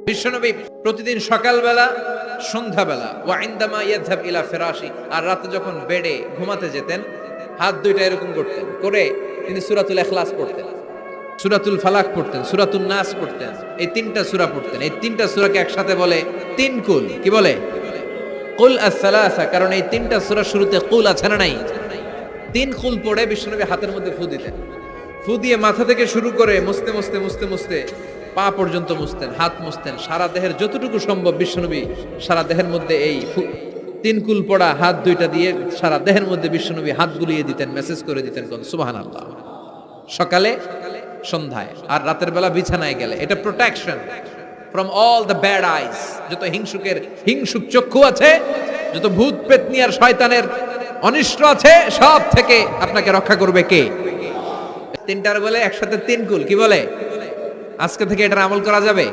বিশ্বনবী প্রতিদিন সকালবেলা, সন্ধ্যাবেলা ওয়া ইনদামা ইয়াযহাব ইলা ফিরাশি, আর রাতে যখন বেডে ঘুমাতে যেতেন হাত দুইটা এরকম করতেন, করে তিনি সূরাতুল ইখলাস পড়তেন, সূরাতুল ফালাক পড়তেন, সূরাতুন নাস পড়তেন। এই তিনটা সূরা পড়তেন। এই তিনটা সূরাকে একসাথে বলে তিন কুল। কি বলে? কুল আস-সালাসা, কারণ এই তিনটা সূরার শুরুতে কুল আছে না নাই? তিন কুল পড়ে বিশ্বনবী হাতের মধ্যে ফু দিতেন। ফু দিয়ে মাথা থেকে শুরু করে মুছতে মুছতে মুছতে মুছতে পা পর্যন্ত মুছতেন, হাত মুছতেন, সারা দেহের যতটুকু সম্ভব বিশ্বনবী সারা দেহের মধ্যে এই তিন কুল পড়া হাত দুইটা দিয়ে সারা দেহের মধ্যে বিশ্বনবী হাত বুলিয়ে দিতেন, মেসেজ করে দিতেন কোন সুবহানাল্লাহ। সকালে, সন্ধ্যায়, আর রাতের বেলা বিছানায় গেলে। এটা protection from all the bad আইস। যত হিংসুক চক্ষু আছে, যত ভূত পেতনি আর শয়তানের অনিষ্ট আছে, সব থেকে আপনাকে রক্ষা করবে কে? তিনটার বলে একসাথে তিন কুল। কি বলে? আজকে থেকে এটার আমল করা যাবে।